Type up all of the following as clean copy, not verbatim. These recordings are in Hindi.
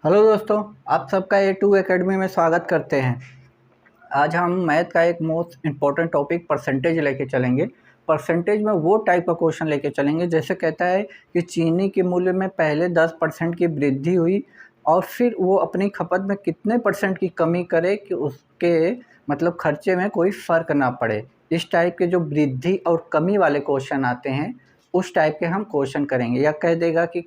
हेलो दोस्तों, आप सबका A2 एकेडमी में स्वागत करते हैं। आज हम मैथ का एक मोस्ट इम्पॉर्टेंट टॉपिक परसेंटेज लेके चलेंगे। परसेंटेज में वो टाइप का क्वेश्चन लेके चलेंगे जैसे कहता है कि चीनी के मूल्य में पहले 10% की वृद्धि हुई और फिर वो अपनी खपत में कितने परसेंट की कमी करे कि उसके मतलब खर्चे में कोई फ़र्क ना पड़े। इस टाइप के जो वृद्धि और कमी वाले क्वेश्चन आते हैं उस टाइप के हम क्वेश्चन करेंगे। या कह देगा कि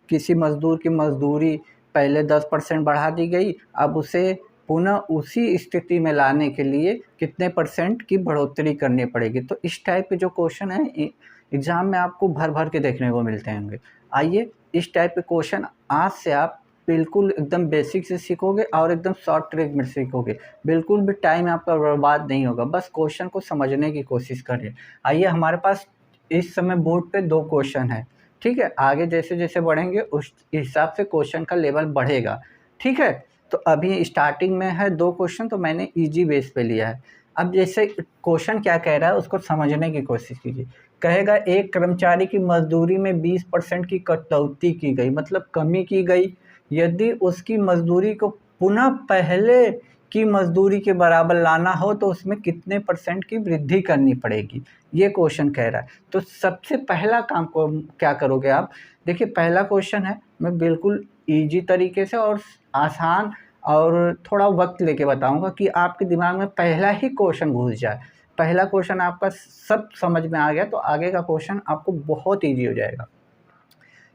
किसी मज़दूर की मज़दूरी पहले 10% बढ़ा दी गई, अब उसे पुनः उसी स्थिति में लाने के लिए कितने परसेंट की बढ़ोतरी करनी पड़ेगी। तो इस टाइप के जो क्वेश्चन हैं एग्ज़ाम में आपको भर भर के देखने को मिलते होंगे। आइए इस टाइप के क्वेश्चन आज से आप बिल्कुल एकदम बेसिक से सीखोगे और एकदम शॉर्ट ट्रिक में सीखोगे। बिल्कुल भी टाइम आपका बर्बाद नहीं होगा, बस क्वेश्चन को समझने की कोशिश करिए। आइए, हमारे पास इस समय बोर्ड पे 2 क्वेश्चन हैं। ठीक है, आगे जैसे जैसे बढ़ेंगे उस हिसाब से क्वेश्चन का लेवल बढ़ेगा। ठीक है, तो अभी स्टार्टिंग में है 2 क्वेश्चन, तो मैंने इजी बेस पे लिया है। अब जैसे क्वेश्चन क्या कह रहा है उसको समझने की कोशिश कीजिए। कहेगा एक कर्मचारी की मजदूरी में 20% की कटौती की गई, मतलब कमी की गई। यदि उसकी मजदूरी को पुनः पहले की मजदूरी के बराबर लाना हो तो उसमें कितने परसेंट की वृद्धि करनी पड़ेगी, ये क्वेश्चन कह रहा है। तो सबसे पहला काम को क्या करोगे आप, देखिए पहला क्वेश्चन है, मैं बिल्कुल इजी तरीके से और आसान और थोड़ा वक्त लेके बताऊंगा कि आपके दिमाग में पहला ही क्वेश्चन घुस जाए। पहला क्वेश्चन आपका सब समझ में आ गया तो आगे का क्वेश्चन आपको बहुत ईजी हो जाएगा।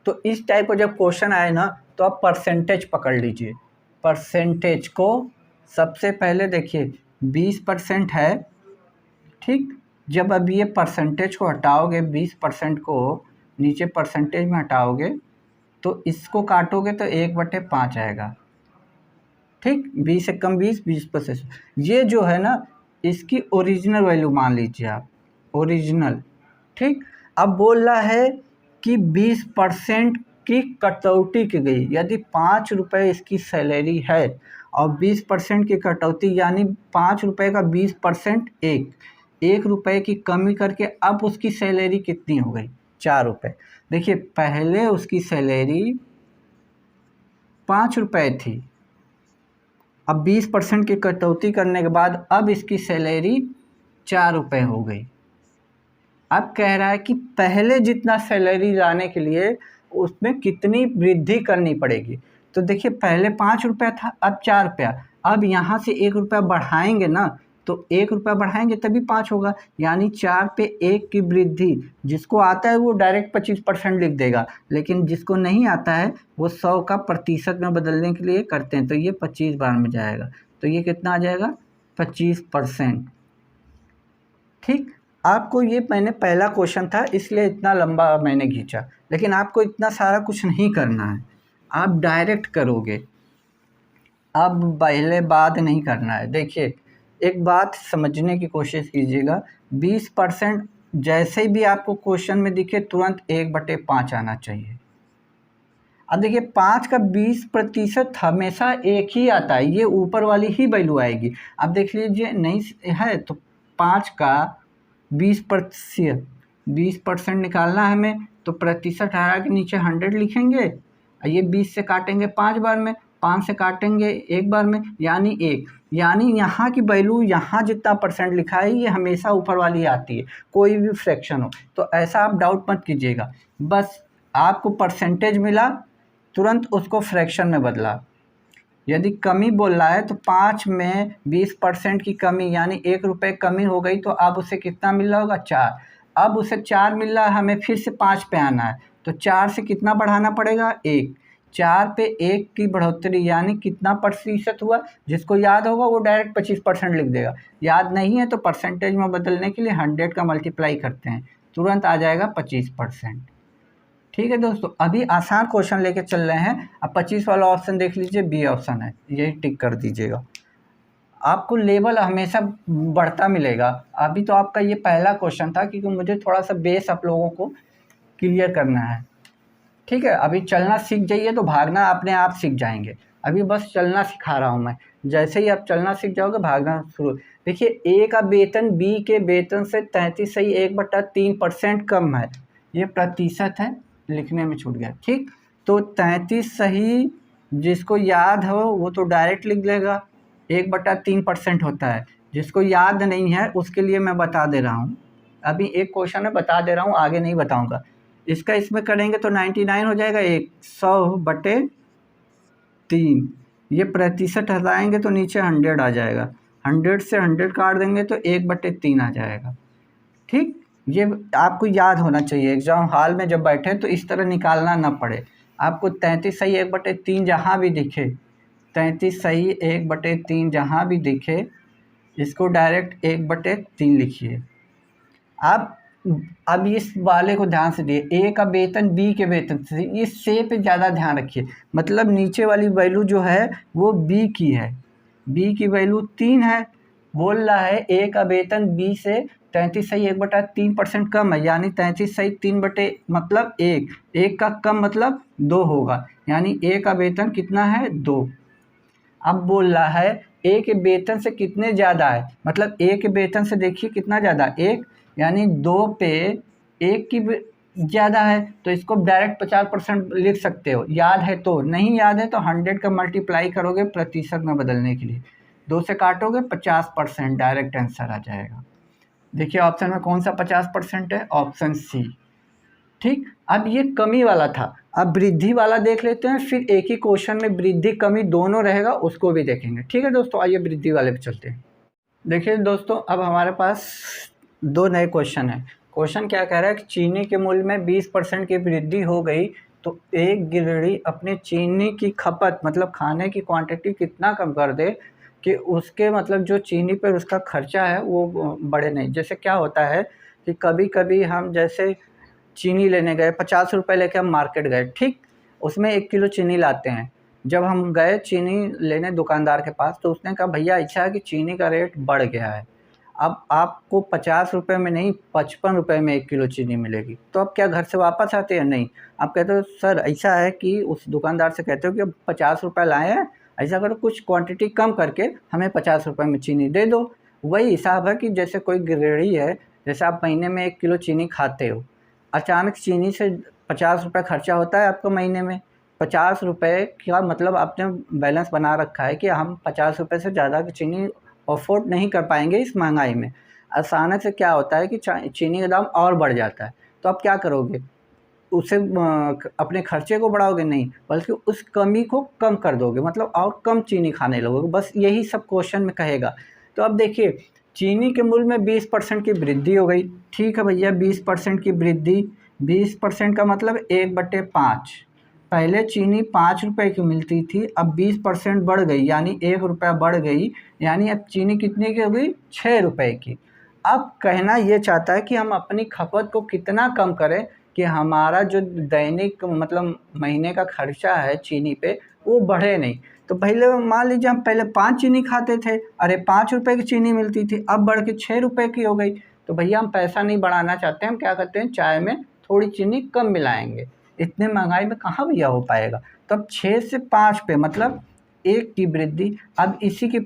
तो इस टाइप का जब क्वेश्चन आए ना तो आप परसेंटेज पकड़ लीजिए। परसेंटेज को सबसे पहले देखिए 20% है, ठीक। जब अब ये परसेंटेज को हटाओगे, 20% को नीचे परसेंटेज में हटाओगे तो इसको काटोगे तो 1/5 आएगा। ठीक, 20 से कम 20, 20%। ये जो है ना इसकी ओरिजिनल वैल्यू मान लीजिए आप, ओरिजिनल। ठीक, अब बोल रहा है कि 20% की कटौती की गई। यदि 5 रुपये इसकी सैलरी है और 20% की कटौती यानी 5 रुपये का 20% 1 रुपये की कमी करके अब उसकी सैलरी कितनी हो गई, 4 रुपये। देखिए पहले उसकी सैलरी 5 रुपये थी, अब 20% की कटौती करने के बाद अब इसकी सैलरी 4 रुपये हो गई। अब कह रहा है कि पहले जितना सैलरी लाने के लिए उसमें कितनी वृद्धि करनी पड़ेगी। तो देखिए पहले 5 रुपया था, अब 4 रुपया। अब यहाँ से 1 रुपया बढ़ाएंगे ना, तो 1 रुपया बढ़ाएंगे तभी 5 होगा, यानी 4 पे 1 की वृद्धि। जिसको आता है वो डायरेक्ट 25% लिख देगा, लेकिन जिसको नहीं आता है वो 100 का प्रतिशत में बदलने के लिए करते हैं, तो ये 25 बार में जाएगा। तो ये कितना आ जाएगा, 25%। ठीक, आपको ये मैंने पहला क्वेश्चन था इसलिए इतना लंबा मैंने खींचा, लेकिन आपको इतना सारा कुछ नहीं करना है, आप डायरेक्ट करोगे। अब पहले बाद नहीं करना है। देखिए एक बात समझने की कोशिश कीजिएगा, 20% जैसे भी आपको क्वेश्चन में दिखे तुरंत 1/5 आना चाहिए। अब देखिए 5 का 20% हमेशा एक ही आता है, ये ऊपर वाली ही वैल्यू आएगी। अब देख लीजिए नहीं है तो 5 का 20% निकालना है हमें, तो प्रतिशत हटा के नीचे 100 लिखेंगे। ये 20 से काटेंगे 5 बार में, 5 से काटेंगे 1 बार में, यानी 1। यानी यहाँ की वैल्यू यहाँ जितना परसेंट लिखा है ये हमेशा ऊपर वाली आती है, कोई भी फ्रैक्शन हो। तो ऐसा आप डाउट मत कीजिएगा, बस आपको परसेंटेज मिला तुरंत उसको फ्रैक्शन में बदला। यदि कमी बोल रहा है तो 5 में 20% की कमी यानी 1 रुपये कमी हो गई, तो अब उसे कितना मिल रहा होगा, 4। अब उसे 4 मिल रहा है, हमें फिर से 5 पे आना है, तो 4 से कितना बढ़ाना पड़ेगा, 1। 4 पे 1 की बढ़ोतरी यानी कितना प्रतिशत हुआ, जिसको याद होगा वो डायरेक्ट 25% लिख देगा। याद नहीं है तो परसेंटेज में बदलने के लिए 100 का मल्टीप्लाई करते हैं, तुरंत आ जाएगा 25%। ठीक है दोस्तों, अभी आसान क्वेश्चन लेके चल रहे हैं। अब 25 वाला ऑप्शन देख लीजिए, बी ऑप्शन है, यही टिक कर दीजिएगा। आपको लेवल हमेशा बढ़ता मिलेगा। अभी तो आपका ये पहला क्वेश्चन था क्योंकि मुझे थोड़ा सा बेस आप लोगों को क्लियर करना है। ठीक है, अभी चलना सीख जाइए तो भागना अपने आप सीख जाएंगे। अभी बस चलना सिखा रहा हूँ मैं, जैसे ही आप चलना सीख जाओगे भागना शुरू। देखिए ए का वेतन बी के वेतन से 33.1/3% कम है, ये प्रतिशत है, लिखने में छूट गया। ठीक, तो 33 सही जिसको याद हो वो तो डायरेक्ट लिख लेगा, 1/3% होता है। जिसको याद नहीं है उसके लिए मैं बता दे रहा हूँ, अभी एक क्वेश्चन है बता दे रहा हूँ, आगे नहीं बताऊँगा। इसका इसमें करेंगे तो 99 हो जाएगा, 100/3। ये प्रतिशत हटाएंगे तो नीचे 100 आ जाएगा, 100 से 100 काट देंगे तो 1/3 आ जाएगा। ठीक, ये आपको याद होना चाहिए, एग्ज़ाम हॉल में जब बैठे तो इस तरह निकालना ना पड़े आपको। 33 सही 1/3 जहाँ भी दिखे, 33 सही 1/3 जहाँ भी दिखे, इसको डायरेक्ट 1/3 लिखिए। आप अब इस वाले को ध्यान से दिए, ए का वेतन बी के वेतन से, इस से पे ज़्यादा ध्यान रखिए। मतलब नीचे वाली वैल्यू जो है वो बी की है, बी की वैल्यू 3 है। बोल रहा है ए का वेतन बी से 33 सही 1/3% कम है, यानी 33 सही 3 बटे मतलब 1 का कम मतलब 2 होगा, यानी ए का वेतन कितना है 2। अब बोल रहा है ए के वेतन से कितने ज़्यादा है, मतलब ए के वेतन से देखिए कितना ज़्यादा, 1, यानी 2 पे 1 की ज़्यादा है, तो इसको डायरेक्ट 50% लिख सकते हो। याद है तो, नहीं याद है तो 100 का मल्टीप्लाई करोगे प्रतिशत में बदलने के लिए, 2 से काटोगे 50%, डायरेक्ट आंसर आ जाएगा। देखिए ऑप्शन में कौन सा 50% है, ऑप्शन सी। ठीक, अब ये कमी वाला था, अब वृद्धि वाला देख लेते हैं, फिर एक ही क्वेश्चन में वृद्धि कमी दोनों रहेगा, उसको भी देखेंगे। ठीक है दोस्तों, आइए वृद्धि वाले पे चलते हैं। देखिए दोस्तों, अब हमारे पास 2 नए क्वेश्चन हैं। क्वेश्चन क्या कह रहा है कि चीनी के मूल्य में 20% की वृद्धि हो गई तो एक गृहिणी अपने चीनी की खपत मतलब खाने की क्वांटिटी कितना कम कर दे कि उसके मतलब जो चीनी पर उसका खर्चा है वो बढ़े नहीं। जैसे क्या होता है कि कभी कभी हम जैसे चीनी लेने गए, 50 रुपये लेके हम मार्केट गए, ठीक, उसमें 1 किलो चीनी लाते हैं। जब हम गए चीनी लेने दुकानदार के पास तो उसने कहा भैया ऐसा है कि चीनी का रेट बढ़ गया है, अब आपको 50 रुपये में नहीं 55 रुपये में 1 किलो चीनी मिलेगी। तो अब क्या घर से वापस आते हैं? नहीं, आप कहते हो सर ऐसा है कि उस दुकानदार से कहते हो कि अब 50 रुपये लाए हैं, ऐसा करो कुछ क्वांटिटी कम करके हमें 50 रुपये में चीनी दे दो। वही हिसाब है कि जैसे कोई गृहिणी है, जैसे आप महीने में 1 किलो चीनी खाते हो, अचानक चीनी से 50 रुपये खर्चा होता है आपको महीने में। 50 रुपये का मतलब आपने बैलेंस बना रखा है कि हम 50 रुपये से ज़्यादा की चीनी अफोर्ड नहीं कर पाएंगे इस महंगाई में। अचानक से क्या होता है कि चीनी का दाम और बढ़ जाता है, तो आप क्या करोगे? उसे अपने खर्चे को बढ़ाओगे? नहीं, बल्कि उस कमी को कम कर दोगे, मतलब और कम चीनी खाने लगोगे। बस यही सब क्वेश्चन में कहेगा। तो अब देखिए, चीनी के मूल्य में 20% की वृद्धि हो गई। ठीक है भैया, 20% की वृद्धि, 20% का मतलब 1/5। पहले चीनी 5 रुपये की मिलती थी, अब 20% बढ़ गई, यानी 1 रुपया बढ़ गई, यानी अब चीनी कितने की हो गई? 6 रुपये की। अब कहना ये चाहता है कि हम अपनी खपत को कितना कम करें कि हमारा जो दैनिक मतलब महीने का खर्चा है चीनी पे वो बढ़े नहीं। तो पहले मान लीजिए हम पहले 5 चीनी खाते थे, अरे 5 रुपये की चीनी मिलती थी, अब बढ़ के 6 रुपये की हो गई। तो भैया हम पैसा नहीं बढ़ाना चाहते, हम क्या करते हैं चाय में थोड़ी चीनी कम मिलाएंगे। इतने महंगाई में कहाँ भैया हो पाएगा। तो अब 6 से 5 पे मतलब 1 की वृद्धि। अब इसी की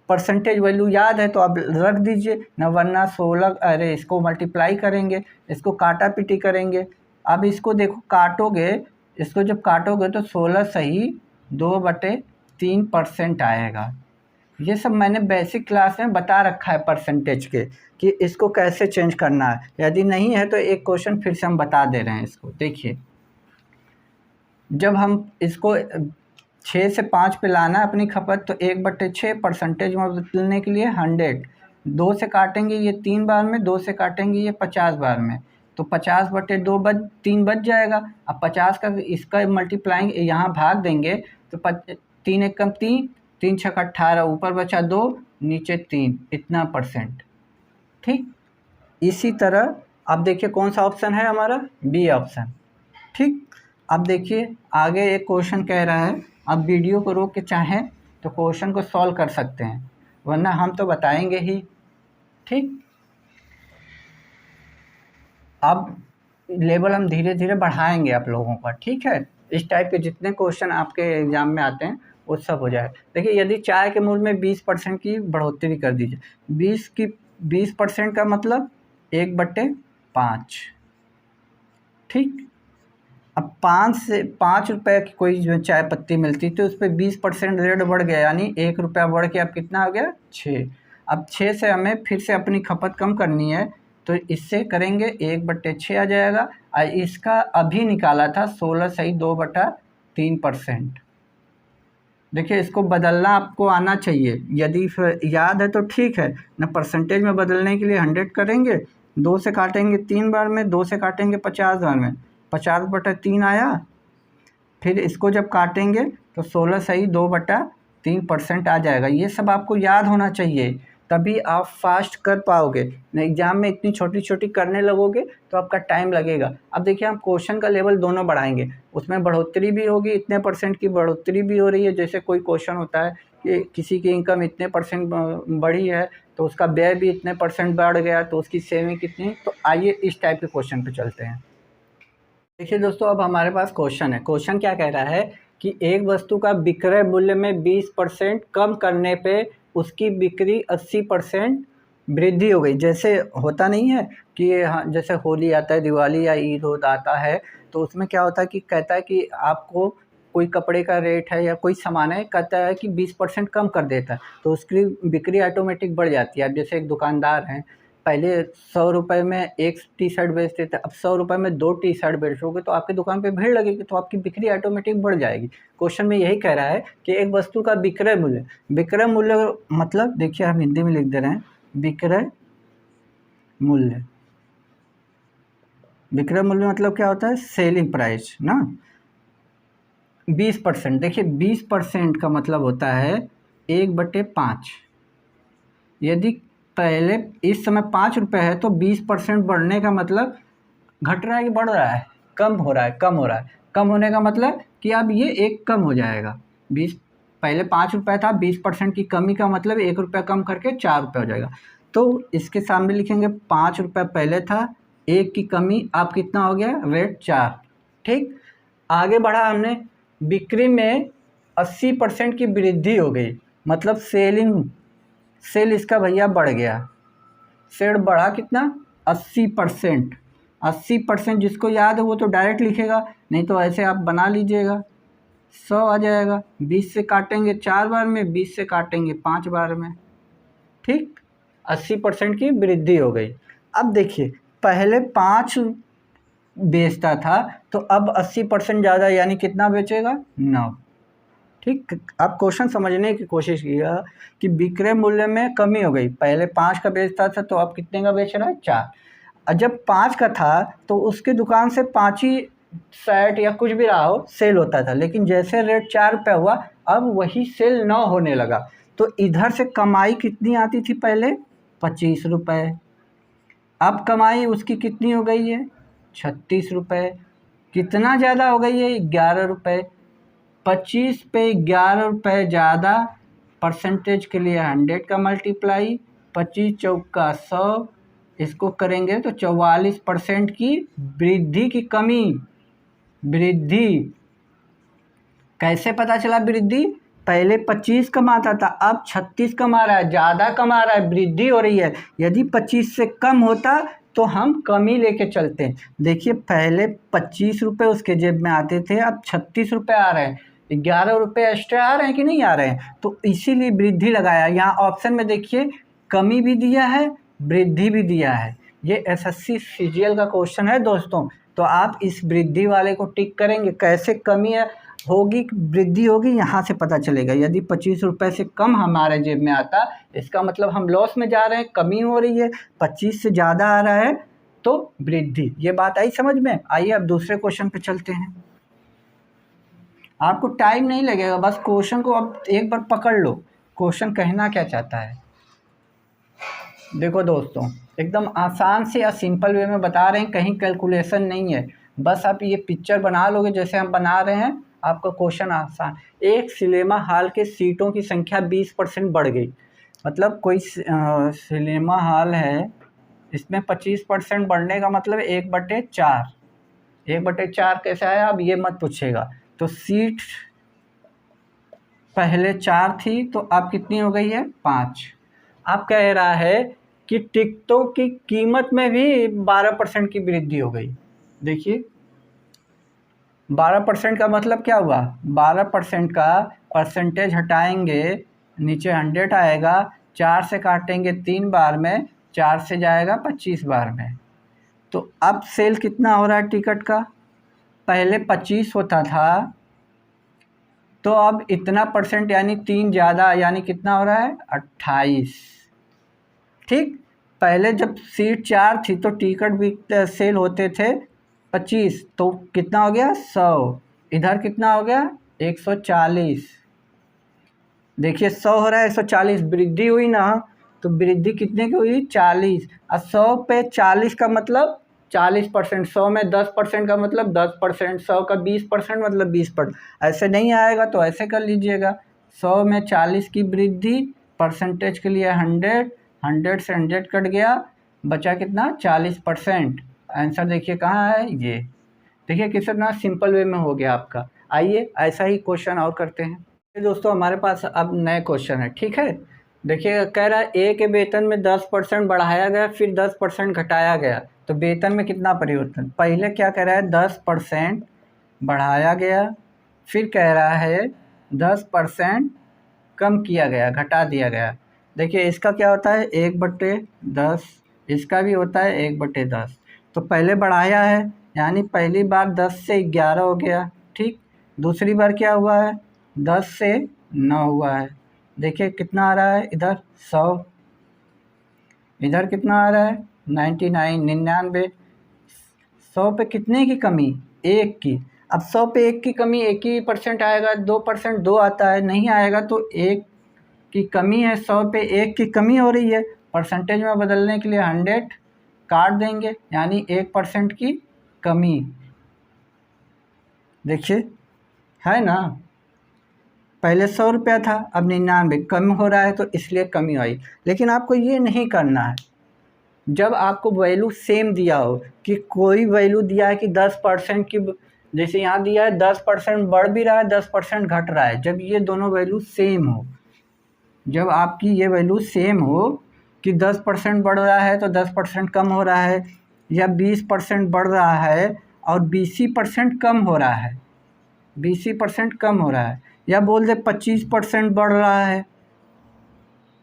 परसेंटेज वैल्यू याद है तो अब रख दीजिए न, वरना 16, अरे इसको मल्टीप्लाई करेंगे, इसको काटा पीटी करेंगे। अब इसको देखो काटोगे, इसको जब काटोगे तो 16 सही 2/3% आएगा। ये सब मैंने बेसिक क्लास में बता रखा है परसेंटेज के कि इसको कैसे चेंज करना है। यदि नहीं है तो एक क्वेश्चन फिर से हम बता दे रहे हैं इसको। देखिए, जब हम इसको 6 से 5 पे लाना है अपनी खपत, तो 1/6 परसेंटेज में बदलने के लिए 100, 2 से काटेंगे ये 3 बार में, 2 से काटेंगे ये 50 बार में, तो 50/2 3 बच जाएगा। अब 50 का इसका मल्टीप्लाइंग यहाँ भाग देंगे तो 3 एकम 3, 3 छक 18, ऊपर बचा 2, नीचे 3, इतना परसेंट। ठीक, इसी तरह अब देखिए कौन सा ऑप्शन है हमारा, बी ऑप्शन। ठीक, अब देखिए आगे एक क्वेश्चन कह रहा है, आप वीडियो को रोक के चाहें तो क्वेश्चन को सॉल्व कर सकते हैं, वरना हम तो बताएंगे ही। ठीक, अब लेवल हम धीरे धीरे बढ़ाएंगे आप लोगों का। ठीक है, इस टाइप के जितने क्वेश्चन आपके एग्जाम में आते हैं वो सब हो जाए। देखिए, यदि चाय के मूल्य में 20% की बढ़ोतरी कर दीजिए, 20% का मतलब 1/5। ठीक, अब 5 रुपए की कोई जो चाय पत्ती मिलती तो उस पर 20% रेट बढ़ गया, यानी 1 रुपया बढ़ के अब कितना हो गया 6। अब 6 से हमें फिर से अपनी खपत कम करनी है, तो इससे करेंगे 1/6 आ जाएगा। और इसका अभी निकाला था 16 - 2/3%। देखिए इसको बदलना आपको आना चाहिए, यदि याद है तो ठीक है ना। परसेंटेज में बदलने के लिए 100 करेंगे, 2 से काटेंगे 3 बार में, 2 से काटेंगे 50 बार में, 50/3 आया। फिर इसको जब काटेंगे तो 16 - 2/3% आ जाएगा। ये सब आपको याद होना चाहिए, तभी आप फास्ट कर पाओगे। एग्जाम में इतनी छोटी छोटी करने लगोगे तो आपका टाइम लगेगा। अब देखिए हम क्वेश्चन का लेवल दोनों बढ़ाएंगे, उसमें बढ़ोतरी भी होगी, इतने % की बढ़ोतरी भी हो रही है। जैसे कोई क्वेश्चन होता है कि किसी की इनकम इतने % बढ़ी है तो उसका व्यय भी इतने % बढ़ गया, तो उसकी सेविंग कितनी। तो आइए इस टाइप के क्वेश्चन पे चलते हैं। देखिए दोस्तों, अब हमारे पास क्वेश्चन है। क्वेश्चन क्या कह रहा है कि एक वस्तु का विक्रय मूल्य में 20% कम करने पे उसकी बिक्री 80% वृद्धि हो गई। जैसे होता नहीं है कि हाँ, जैसे होली आता है, दिवाली या ईद आता है, तो उसमें क्या होता है कि कहता है कि आपको कोई कपड़े का रेट है या कोई सामान है, कहता है कि 20% कम कर देता है, तो उसकी बिक्री ऑटोमेटिक बढ़ जाती है। अब जैसे एक दुकानदार हैं, पहले 100 रुपये में एक टी शर्ट बेचते थे, अब 100 रुपये में 2 टी शर्ट बेचोगे तो आपकी दुकान पे भीड़ लगेगी, तो आपकी बिक्री ऑटोमेटिक बढ़ जाएगी। क्वेश्चन में यही कह रहा है कि एक वस्तु का विक्रय मूल्य मतलब देखिए हम हिंदी में लिख दे रहे हैं, विक्रय मूल्य। विक्रय मूल्य मतलब क्या होता है, सेलिंग प्राइस ना। 20%, देखिए 20% का मतलब होता है 1/5। यदि पहले इस समय 5 रुपये है तो 20% बढ़ने का मतलब घट रहा है कि बढ़ रहा है, कम हो रहा है, कम हो रहा है। कम होने का मतलब कि अब ये 1 कम हो जाएगा। 20 पहले 5 रुपये था, 20% की कमी का मतलब 1 रुपया कम करके 4 रुपये हो जाएगा। तो इसके सामने लिखेंगे 5 रुपये पहले था, 1 की कमी, अब कितना हो गया रेट 4। ठीक, आगे बढ़ा हमने, बिक्री में 80% की वृद्धि हो गई, मतलब सेल इसका भैया बढ़ गया। सेल बढ़ा कितना 80%। 80% जिसको याद है वो तो डायरेक्ट लिखेगा, नहीं तो ऐसे आप बना लीजिएगा। 100 आ जाएगा, 20 से काटेंगे 4 बार में, 20 से काटेंगे 5 बार में। ठीक, 80% की वृद्धि हो गई। अब देखिए पहले 5 बेचता था तो अब 80% ज़्यादा, यानी कितना बेचेगा 9। ठीक, आप क्वेश्चन समझने की कोशिश कीजिएगा कि विक्रय मूल्य में कमी हो गई। पहले 5 का बेचता था तो अब कितने का बेच रहा है 4। और जब 5 का था तो उसकी दुकान से 5 ही शर्ट या कुछ भी रहा हो सेल होता था, लेकिन जैसे रेट 4 रुपये हुआ अब वही सेल 9 होने लगा। तो इधर से कमाई कितनी आती थी पहले 25 रुपये, अब कमाई उसकी कितनी हो गई है 36 रुपये। कितना ज़्यादा हो गई है 11 रुपये। 25 पे 11 रुपये ज़्यादा, परसेंटेज के लिए 100 का मल्टीप्लाई, 25 चौका 100, इसको करेंगे तो 44% की वृद्धि की कमी। वृद्धि कैसे पता चला वृद्धि, पहले 25 कमाता था अब 36 कमा रहा है, ज़्यादा कमा रहा है, वृद्धि हो रही है। यदि 25 से कम होता तो हम कमी लेके चलते। देखिए पहले 25 रुपये उसके जेब में आते थे, अब 36 रुपये आ रहे हैं, 11 रुपये एक्स्ट्रा आ रहे हैं कि नहीं आ रहे हैं, तो इसीलिए वृद्धि लगाया। यहाँ ऑप्शन में देखिए कमी भी दिया है, वृद्धि भी दिया है। ये एसएससी सीजीएल का क्वेश्चन है दोस्तों, तो आप इस वृद्धि वाले को टिक करेंगे। कैसे कमी है होगी वृद्धि होगी यहाँ से पता चलेगा। यदि 25 रुपये से कम हमारे जेब में आता इसका मतलब हम लॉस में जा रहे हैं, कमी हो रही है। 25 से ज़्यादा आ रहा है तो वृद्धि। ये बात आई समझ में। आइए अब दूसरे क्वेश्चन पे चलते हैं। आपको टाइम नहीं लगेगा, बस क्वेश्चन को अब एक बार पकड़ लो, क्वेश्चन कहना क्या चाहता है। देखो दोस्तों, एकदम आसान से या सिंपल वे में बता रहे हैं, कहीं कैलकुलेशन नहीं है। बस आप ये पिक्चर बना लोगे जैसे हम बना रहे हैं, आपका क्वेश्चन आसान। एक सिनेमा हॉल के सीटों की संख्या 20% बढ़ गई, मतलब कोई सिनेमा हॉल है, इसमें 25% बढ़ने का मतलब 1/4। 1/4 कैसे आया अब ये मत पूछेगा। तो सीट पहले 4 थी तो अब कितनी हो गई है 5। अब कह रहा है कि टिकटों की कीमत में भी 12% की वृद्धि हो गई। देखिए 12% का मतलब क्या हुआ, 12% का परसेंटेज हटाएंगे, नीचे 100 आएगा, 4 से काटेंगे 3 बार में, 4 से जाएगा 25 बार में। तो अब सेल कितना हो रहा है टिकट का, पहले 25 होता था, तो अब इतना परसेंट यानी 3 ज़्यादा, यानी कितना हो रहा है 28। ठीक, पहले जब सीट 4 थी तो टिकट भी सेल होते थे 25, तो कितना हो गया 100, इधर कितना हो गया 140। देखिए 100 हो रहा है 140, वृद्धि हुई ना, तो वृद्धि कितने की हुई 40। और 100 पे 40 का मतलब 40%, 100 में 10% का मतलब 10%, 100 का 20% मतलब 20%। ऐसे नहीं आएगा तो ऐसे कर लीजिएगा, 100 में 40 की वृद्धि, परसेंटेज के लिए 100, 100 से 100 कट गया, बचा कितना 40%। आंसर देखिए कहाँ है, ये देखिए कितना सिंपल वे में हो गया आपका। आइए ऐसा ही क्वेश्चन और करते हैं। दोस्तों हमारे पास अब नए क्वेश्चन है, ठीक है। देखिए कह रहा है ए के वेतन में 10% बढ़ाया गया, फिर 10% घटाया गया, तो वेतन में कितना परिवर्तन। पहले क्या कह रहा है 10% बढ़ाया गया, फिर कह रहा है 10% कम किया गया, घटा दिया गया। देखिए इसका क्या होता है 1/10, इसका भी होता है 1/10। तो पहले बढ़ाया है, यानी पहली बार 10 से 11 हो गया, ठीक। दूसरी बार क्या हुआ है 10 से 9 हुआ है। देखिए कितना आ रहा है इधर 100, इधर कितना आ रहा है 99। 100 पे कितने की कमी, 1 की। अब 100 पे 1 की कमी 1 ही परसेंट आएगा, 2% 2 आता है, नहीं आएगा, तो 1 की कमी है, 100 पे 1 की कमी हो रही है। परसेंटेज में बदलने के लिए 100 काट देंगे, यानी 1% की कमी। देखिए है ना, पहले 100 रुपया था, अब 99, कम हो रहा है तो इसलिए कमी आई। लेकिन आपको ये नहीं करना है, जब आपको वैल्यू सेम दिया हो, कि कोई वैल्यू दिया है कि 10% की, जैसे यहाँ दिया है 10% बढ़ भी रहा है 10% घट रहा है, जब ये दोनों वैल्यू सेम हो, जब आपकी ये वैल्यू सेम हो कि 10% बढ़ रहा है तो 10% कम हो रहा है, या 20% बढ़ रहा है और 20% कम हो रहा है, 20% कम हो रहा है, या बोल दे 25% बढ़ रहा है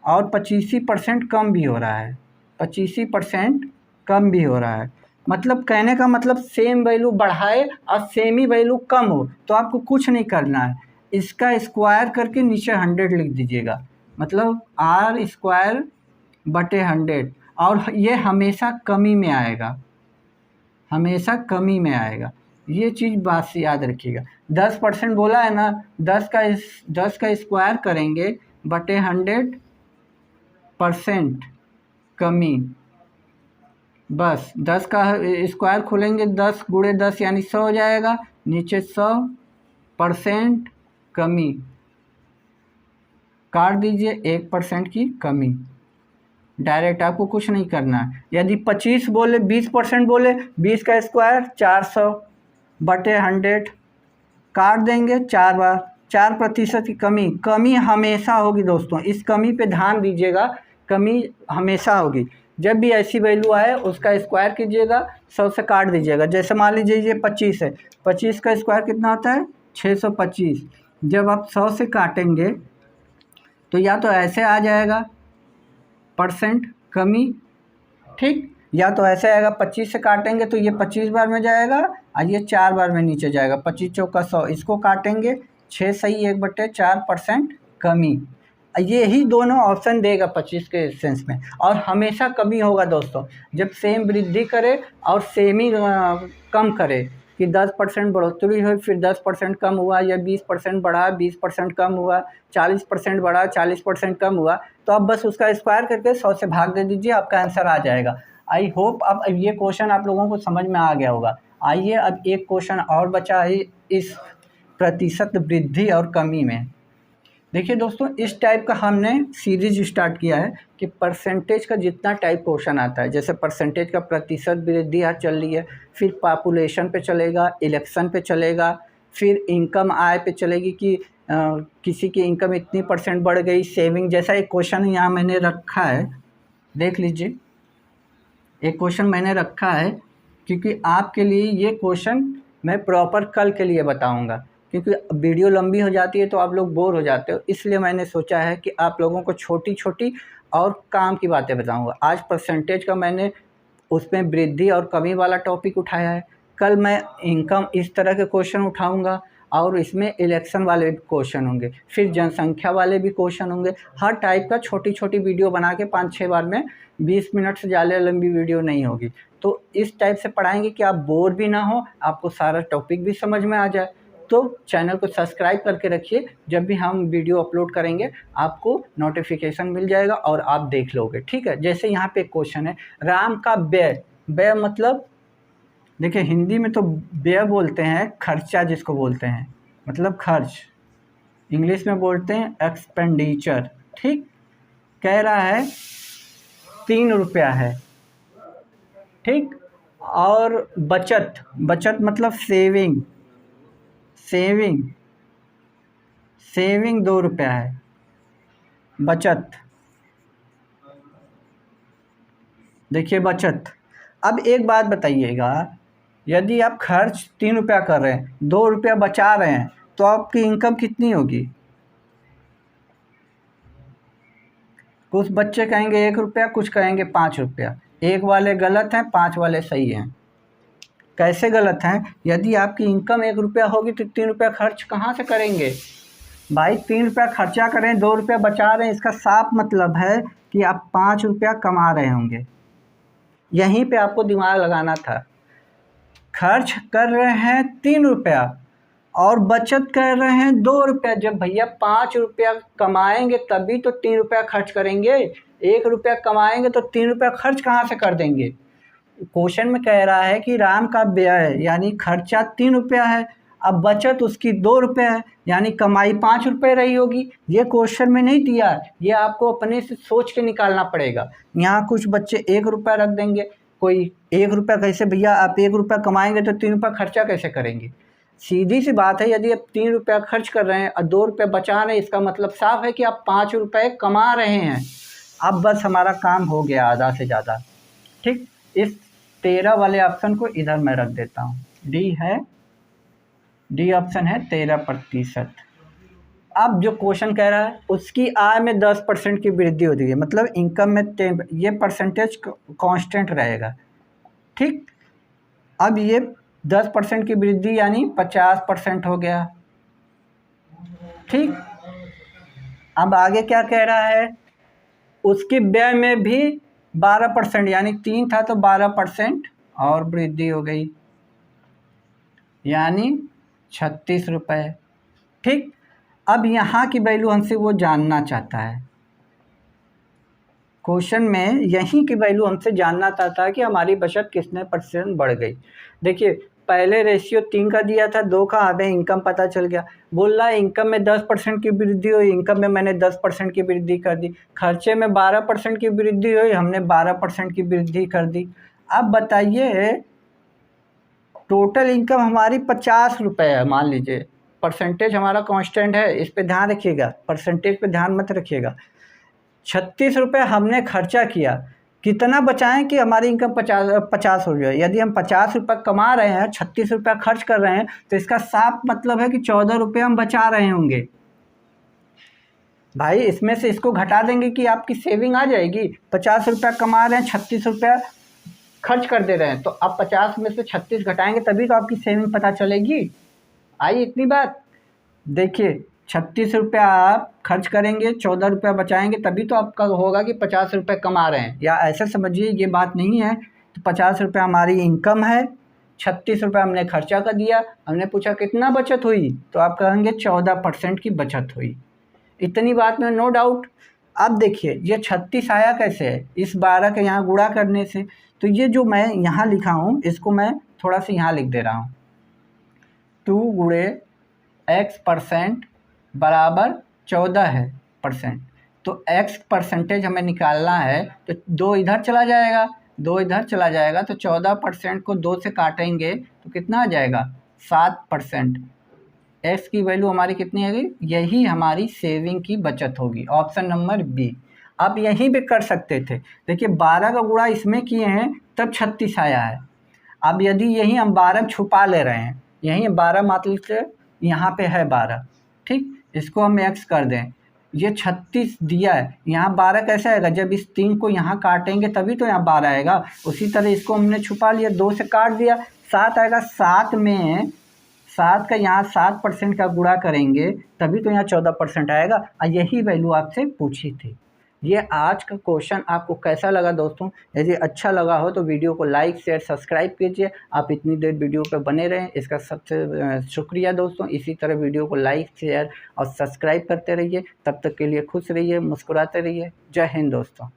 और 25% कम भी हो रहा है, 25% कम भी हो रहा है। मतलब कहने का मतलब सेम वैल्यू बढ़ाए और सेम ही वैल्यू कम हो, तो आपको कुछ नहीं करना है, इसका स्क्वायर करके नीचे 100 लिख दीजिएगा, मतलब r²/100। और ये हमेशा कमी में आएगा, हमेशा कमी में आएगा, ये चीज़ बात से याद रखिएगा। 10% बोला है ना, 10 का स्क्वायर करेंगे बटे 100% कमी, बस 10 का स्क्वायर खोलेंगे, 10 × 10 यानी 100 हो जाएगा, नीचे 100% कमी, काट दीजिए 1% की कमी। डायरेक्ट आपको कुछ नहीं करना है। यदि 25 बोले 20% बोले, 20 का स्क्वायर 400 बटे 100, काट देंगे 4 बार, 4% की कमी। कमी हमेशा होगी दोस्तों, इस कमी पे ध्यान दीजिएगा, कमी हमेशा होगी। जब भी ऐसी वैल्यू आए उसका स्क्वायर कीजिएगा, 100 से काट दीजिएगा। जैसे मान लीजिए ये 25 है, 25 का स्क्वायर कितना होता है 625। जब आप 100 से काटेंगे तो या तो ऐसे आ जाएगा % कमी, ठीक, या तो ऐसे आएगा 25 से काटेंगे तो ये 25 बार में जाएगा और ये 4 बार में नीचे जाएगा, 25 चौका 100, इसको काटेंगे 6 सही 1/4% कमी। ये ही दोनों ऑप्शन देगा 25 के सेंस में। और हमेशा कमी होगा दोस्तों, जब सेम वृद्धि करे और सेम ही कम करे, कि 10% बढ़ोतरी हुई फिर 10% कम हुआ, या 20% बढ़ा 20% कम हुआ, 40% बढ़ा 40% कम हुआ, तो आप बस उसका स्क्वायर करके 100 से भाग दे दीजिए, आपका आंसर आ जाएगा। आई होप अब ये क्वेश्चन आप लोगों को समझ में आ गया होगा। आइए अब एक क्वेश्चन और बचा है इस प्रतिशत वृद्धि और कमी में। देखिए दोस्तों, इस टाइप का हमने सीरीज स्टार्ट किया है कि परसेंटेज का जितना टाइप क्वेश्चन आता है, जैसे परसेंटेज का प्रतिशत वृद्धि आज चल रही है, फिर पॉपुलेशन पे चलेगा, इलेक्शन पे चलेगा, फिर इनकम आय पे चलेगी कि किसी की इनकम इतनी % बढ़ गई, सेविंग जैसा एक क्वेश्चन यहाँ मैंने रखा है, देख लीजिए। एक क्वेश्चन मैंने रखा है क्योंकि आपके लिए ये क्वेश्चन मैं प्रॉपर कल के लिए बताऊंगा, क्योंकि वीडियो लंबी हो जाती है तो आप लोग बोर हो जाते हो, इसलिए मैंने सोचा है कि आप लोगों को छोटी छोटी और काम की बातें बताऊंगा। आज परसेंटेज का मैंने उसमें वृद्धि और कमी वाला टॉपिक उठाया है, कल मैं इनकम इस तरह के क्वेश्चन उठाऊंगा और इसमें इलेक्शन वाले क्वेश्चन होंगे, फिर जनसंख्या वाले भी क्वेश्चन होंगे। हर टाइप का छोटी छोटी वीडियो बना के 5-6 बार में, 20 मिनट से ज़्यादा लंबी वीडियो नहीं होगी। तो इस टाइप से पढ़ाएंगे कि आप बोर भी ना हो, आपको सारा टॉपिक भी समझ में आ जाए। तो चैनल को सब्सक्राइब करके रखिए, जब भी हम वीडियो अपलोड करेंगे आपको नोटिफिकेशन मिल जाएगा और आप देख लोगे, ठीक है। जैसे यहाँ पे क्वेश्चन है, राम का व्यय, व्यय मतलब देखिए हिंदी में तो व्यय बोलते हैं, खर्चा जिसको बोलते हैं, मतलब खर्च, इंग्लिश में बोलते हैं एक्सपेंडिचर, ठीक। कह रहा है 3 रुपया है, ठीक। और बचत, बचत मतलब सेविंग, सेविंग, सेविंग 2 रुपया है, बचत, देखिए बचत। अब एक बात बताइएगा, यदि आप खर्च 3 रुपया कर रहे हैं, 2 रुपया बचा रहे हैं, तो आपकी इनकम कितनी होगी? कुछ बच्चे कहेंगे 1 रुपया, कुछ कहेंगे 5 रुपया। 1 वाले गलत हैं, 5 वाले सही हैं। कैसे गलत हैं? यदि आपकी इनकम 1 रुपया होगी तो 3 रुपया खर्च कहाँ से करेंगे भाई? 3 रुपया खर्चा करें, 2 रुपया बचा रहे हैं, इसका साफ मतलब है कि आप 5 रुपया कमा रहे होंगे। यहीं पे आपको दिमाग लगाना था। खर्च कर रहे हैं 3 रुपया और बचत कर रहे हैं 2 रुपया। जब भैया 5 रुपया कमाएंगे तभी तो 3 रुपया खर्च करेंगे। 1 रुपया कमाएंगे तो 3 रुपया खर्च कहाँ से कर देंगे? क्वेश्चन में कह रहा है कि राम का व्यय यानी खर्चा 3 रुपया है, अब बचत उसकी 2 रुपये है, यानी कमाई 5 रुपये रही होगी। ये क्वेश्चन में नहीं दिया, ये आपको अपने से सोच के निकालना पड़ेगा। यहाँ कुछ बच्चे 1 रुपया रख देंगे, कोई 1 रुपया कैसे भैया, आप 1 रुपया कमाएंगे तो 3 रुपया खर्चा कैसे करेंगे? सीधी सी बात है, यदि आप 3 रुपया खर्च कर रहे हैं और 2 रुपये बचा रहे हैं, इसका मतलब साफ है कि आप 5 रुपये कमा रहे हैं। अब बस हमारा काम हो गया आधा से ज़्यादा, ठीक। इस 13 वाले ऑप्शन को इधर मैं रख देता हूँ, डी है, डी ऑप्शन है 13%। अब जो क्वेश्चन कह रहा है उसकी आय में 10% की वृद्धि होती है, मतलब इनकम में 10, ये परसेंटेज कांस्टेंट रहेगा, ठीक। अब ये 10% की वृद्धि यानी 50% हो गया, ठीक। अब आगे क्या कह रहा है, उसके व्यय में भी 12% यानी 3 था तो 12% और वृद्धि हो गई, यानी 36 रुपये, ठीक। अब यहाँ की वैल्यू हमसे वो जानना चाहता है, क्वेश्चन में यहीं की वैल्यू हमसे जानना चाहता है कि हमारी बचत कितने % बढ़ गई। देखिए पहले रेशियो 3 का दिया था, 2 का, हमें इनकम पता चल गया। बोल रहा है इनकम में 10% की वृद्धि हुई, इनकम में मैंने 10% की वृद्धि कर दी। खर्चे में 12% की वृद्धि हुई, हमने 12% की वृद्धि कर दी। अब बताइए टोटल इनकम हमारी 50 रुपये है, मान लीजिए, परसेंटेज हमारा कांस्टेंट है, इस पे ध्यान रखिएगा, परसेंटेज पे ध्यान मत रखिएगा। 36 रुपये हमने खर्चा किया, कितना बचाएं कि हमारी इनकम 50 हो जाए। यदि हम 50 रुपये कमा रहे हैं, 36 रुपया खर्च कर रहे हैं, तो इसका साफ मतलब है कि 14 रुपये हम बचा रहे होंगे। भाई इसमें से इसको घटा देंगे कि आपकी सेविंग आ जाएगी। 50 रुपया कमा रहे हैं, 36 रुपया खर्च कर दे रहे हैं, तो आप 50 में से 36 घटाएंगे तभी तो आपकी सेविंग पता चलेगी। आई इतनी बात? देखिए 36 रुपया आप खर्च करेंगे, 14 रुपया बचाएंगे, तभी तो आपका होगा कि 50 रुपये कमा रहे हैं। या ऐसे समझिए ये बात नहीं है, तो 50 रुपया हमारी इनकम है, 36 रुपया हमने खर्चा कर दिया, हमने पूछा कितना बचत हुई, तो आप कहेंगे 14% की बचत हुई। इतनी बात में नो डाउट। अब देखिए ये 36 आया कैसे है, इस 12 के यहाँ गुणा करने से। तो ये जो मैं यहाँ लिखा हूँ इसको मैं थोड़ा सा यहाँ लिख दे रहा हूँ, 2 गुणे x% बराबर 14 है परसेंट। तो x परसेंटेज हमें निकालना है, तो 2 इधर चला जाएगा, 2 इधर चला जाएगा, तो 14% को 2 से काटेंगे तो कितना आ जाएगा, 7%। x की वैल्यू हमारी कितनी आएगी, यही हमारी सेविंग की बचत होगी, ऑप्शन नंबर बी। आप यहीं पे कर सकते थे। देखिए 12 का गुणा इसमें किए हैं तब 36 आया है। अब यदि यही हम 12 छुपा ले रहे हैं यहीं 12 मात्र से यहाँ पे है 12, ठीक, इसको हम x कर दें, ये 36 दिया है, यहाँ 12 कैसे आएगा, जब इस 3 को यहाँ काटेंगे तभी तो यहाँ 12 आएगा। उसी तरह इसको हमने छुपा लिया, 2 से काट दिया, 7 आएगा, 7 में 7 का यहाँ 7% का गुणा करेंगे तभी तो यहाँ 14% आएगा, और यही वैल्यू आपसे पूछी थी। ये आज का क्वेश्चन आपको कैसा लगा दोस्तों? यदि अच्छा लगा हो तो वीडियो को लाइक शेयर सब्सक्राइब कीजिए। आप इतनी देर वीडियो पे बने रहें इसका सबसे शुक्रिया दोस्तों। इसी तरह वीडियो को लाइक शेयर और सब्सक्राइब करते रहिए। तब तक के लिए खुश रहिए, मुस्कुराते रहिए। जय हिंद दोस्तों।